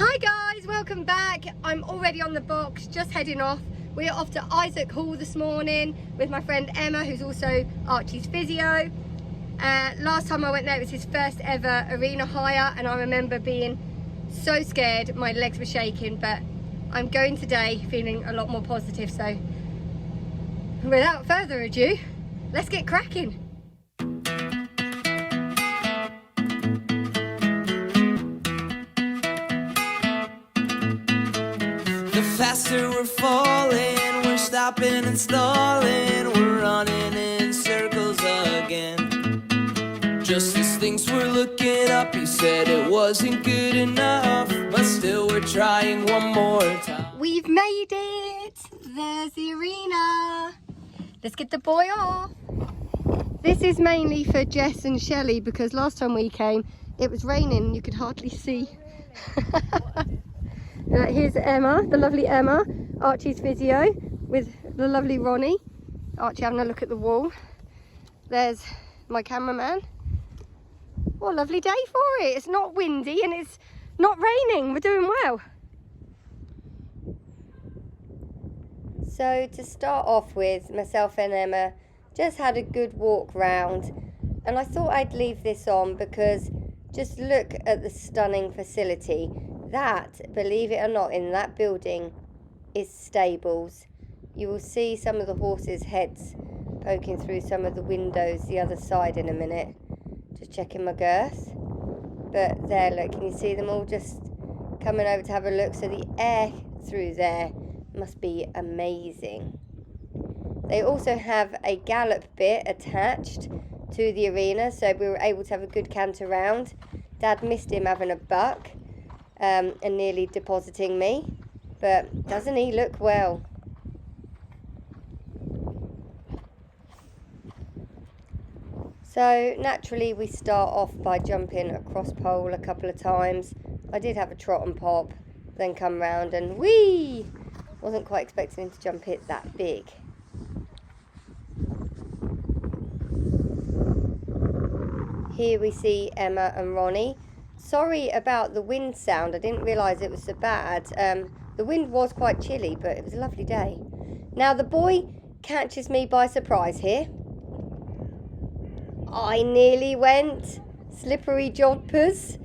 Hi guys, welcome back. I'm already on the box, just heading off. We're off to Isaac Hall this morning with my friend Emma, who's also Archie's physio. Last time I went there, it was his first ever arena hire, and I remember being so scared, my legs were shaking, but I'm going today feeling a lot more positive. So without further ado, let's get cracking. The faster we're falling, we're stopping and stalling, we're running in circles again. Just as things were looking up, he said it wasn't good enough, but still we're trying one more time. We've made it! There's the arena. Let's get the boy off. This is mainly for Jess and Shelley because last time we came it was raining, you could hardly see. Here's Emma, the lovely Emma, Archie's physio, with the lovely Ronnie. Archie having a look at the wall. There's my cameraman. What a lovely day for it. It's not windy and it's not raining. We're doing well. So to start off with, myself and Emma just had a good walk round, and I thought I'd leave this on because just look at the stunning facility. That, believe it or not, in that building is stables. You will see some of the horses' heads poking through some of the windows the other side in a minute. Just checking my girth. But there, look, can you see them all just coming over to have a look? So the air through there must be amazing. They also have a gallop bit attached to the arena, so we were able to have a good canter round. Dad missed him having a buck. And nearly depositing me, but doesn't he look well? So naturally we start off by jumping across pole a couple of times. I did have a trot and pop, then come round and whee! Wasn't quite expecting him to jump it that big. Here we see Emma and Ronnie. Sorry about the wind sound, I didn't realise it was so bad. The wind was quite chilly, but it was a lovely day. Now the boy catches me by surprise here. I nearly went. Slippery jodhpurs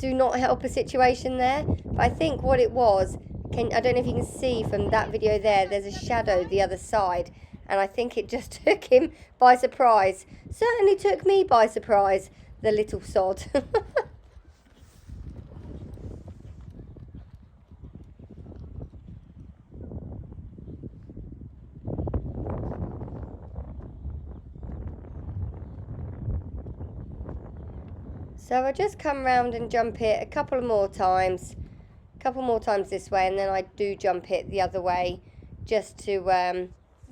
do not help a situation there. But I think what it was, I don't know if you can see from that video there's a shadow the other side. And I think it just took him by surprise. Certainly took me by surprise, the little sod. So I just come round and jump it a couple more times this way, and then I do jump it the other way just to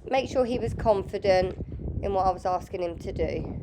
make sure he was confident in what I was asking him to do.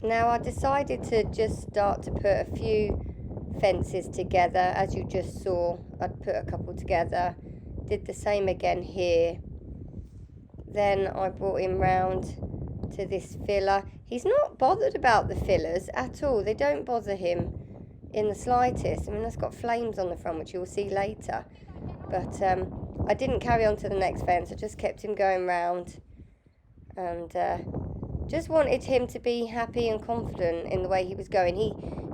Now I decided to just start to put a few fences together, as you just saw. I'd put a couple together, did the same again here. Then I brought him round to this filler. He's not bothered about the fillers at all. They don't bother him in the slightest. I mean, that's got flames on the front, which you'll see later. But I didn't carry on to the next fence. I just kept him going round, and just wanted him to be happy and confident in the way he was going.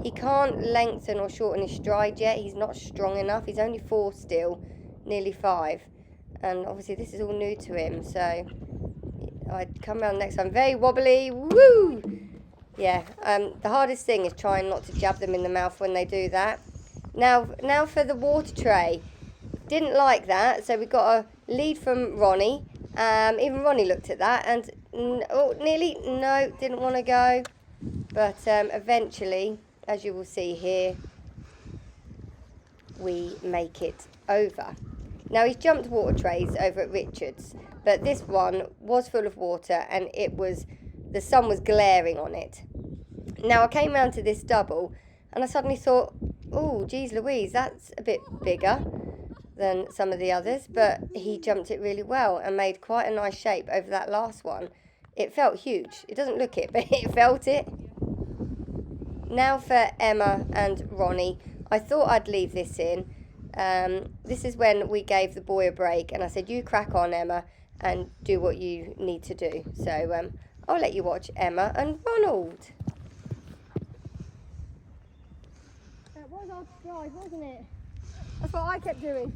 He can't lengthen or shorten his stride yet. He's not strong enough. He's only 4 still, nearly 5. And obviously this is all new to him. So I'd come around next time. Very wobbly. Woo! Yeah, the hardest thing is trying not to jab them in the mouth when they do that. Now for the water tray. Didn't like that, so we got a lead from Ronnie. Even Ronnie looked at that and, nearly, no, didn't want to go. But eventually, as you will see here, we make it over. Now he's jumped water trays over at Richard's, but this one was full of water and the sun was glaring on it. Now I came round to this double and I suddenly thought, oh, geez Louise, that's a bit bigger than some of the others, but he jumped it really well and made quite a nice shape over that last one. It felt huge. It doesn't look it, but it felt it. Now for Emma and Ronnie. I thought I'd leave this in. This is when we gave the boy a break and I said, you crack on, Emma, and do what you need to do. So I'll let you watch Emma and Ronald. That was our drive, wasn't it? That's what I kept doing.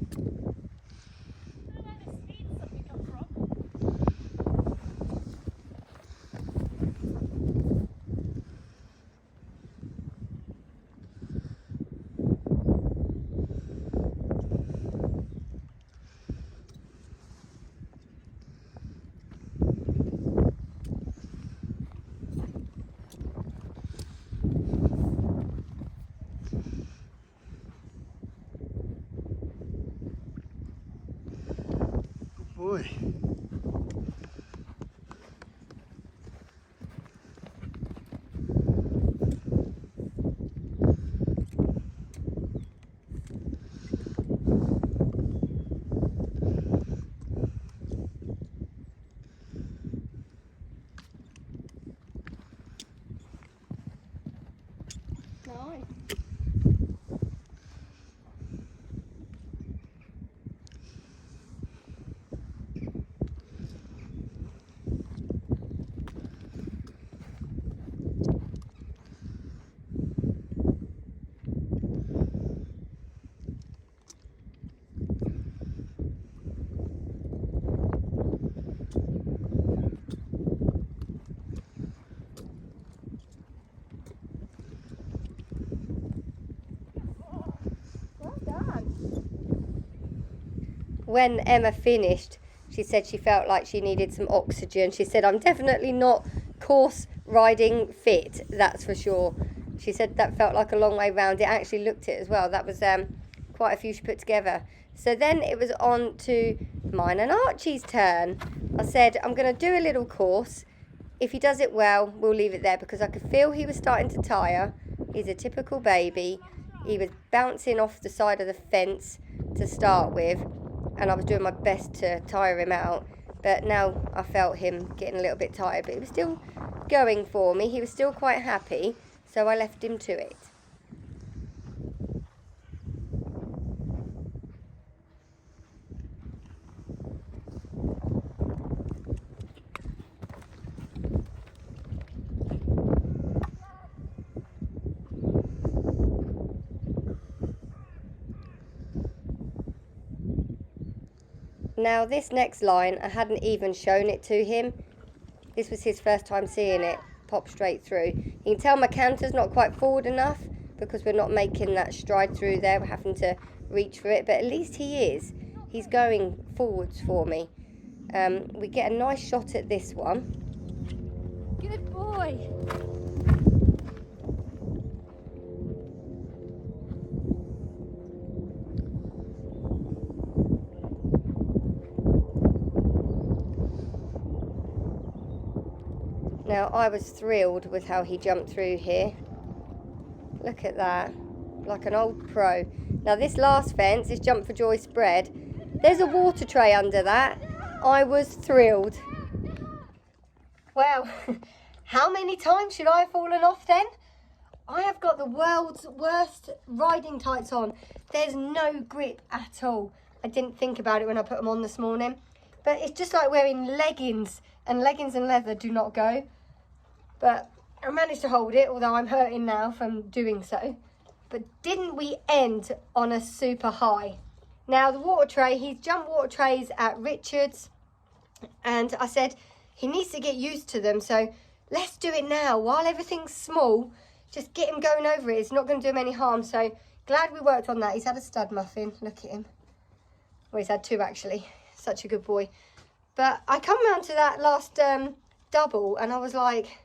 Boy. Nice. When Emma finished, she said she felt like she needed some oxygen. She said, I'm definitely not course riding fit, that's for sure. She said that felt like a long way round. It actually looked it as well. That was quite a few she put together. So then it was on to mine and Archie's turn. I said, I'm going to do a little course. If he does it well, we'll leave it there, because I could feel he was starting to tire. He's a typical baby. He was bouncing off the side of the fence to start with, and I was doing my best to tire him out. But now I felt him getting a little bit tired, but he was still going for me. He was still quite happy, so I left him to it. Now this next line, I hadn't even shown it to him. This was his first time seeing it pop straight through. You can tell my canter's not quite forward enough because we're not making that stride through there. We're having to reach for it, but at least he is. He's going forwards for me. We get a nice shot at this one. Good boy. Now, I was thrilled with how he jumped through here. Look at that, like an old pro. Now, this last fence is Jump for Joy spread. There's a water tray under that. I was thrilled. Well, how many times should I have fallen off then? I have got the world's worst riding tights on. There's no grip at all. I didn't think about it when I put them on this morning. But it's just like wearing leggings, and leggings and leather do not go. But I managed to hold it, although I'm hurting now from doing so. But didn't we end on a super high? Now the water tray, he's jumped water trays at Richard's, and I said he needs to get used to them. So let's do it now while everything's small. Just get him going over it. It's not going to do him any harm. So glad we worked on that. He's had a stud muffin. Look at him. Well, he's had 2 actually. Such a good boy. But I come round to that last double and I was like,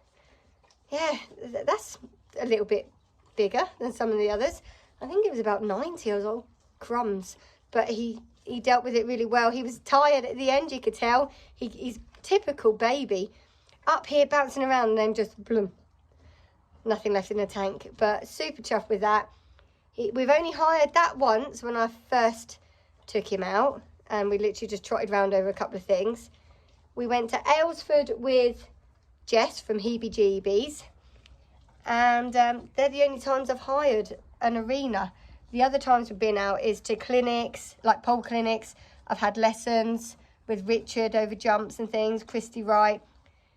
yeah, that's a little bit bigger than some of the others. I think it was about 90. I was like, crumbs. But he dealt with it really well. He was tired at the end, you could tell. He's typical baby. Up here bouncing around and then just bloom. Nothing left in the tank. But super chuffed with that. We've only hired that once when I first took him out. And we literally just trotted around over a couple of things. We went to Aylesford with Jess from Heebie Jeebies. And they're the only times I've hired an arena. The other times we've been out is to clinics, like pole clinics. I've had lessons with Richard over jumps and things, Christy Wright.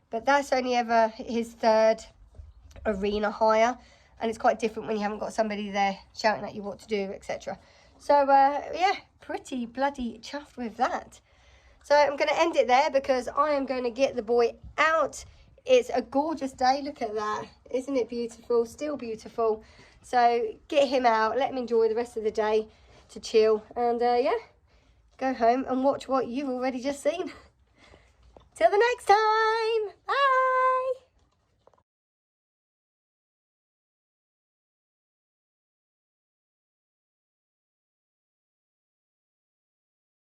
But that's only ever his 3rd arena hire. And it's quite different when you haven't got somebody there shouting at you what to do, etc. So, yeah, pretty bloody chuffed with that. So I'm going to end it there because I am going to get the boy out. It's a gorgeous day. Look at that. Isn't it beautiful? Still beautiful. So get him out. Let him enjoy the rest of the day to chill. And, yeah, go home and watch what you've already just seen. Till the next time. Bye.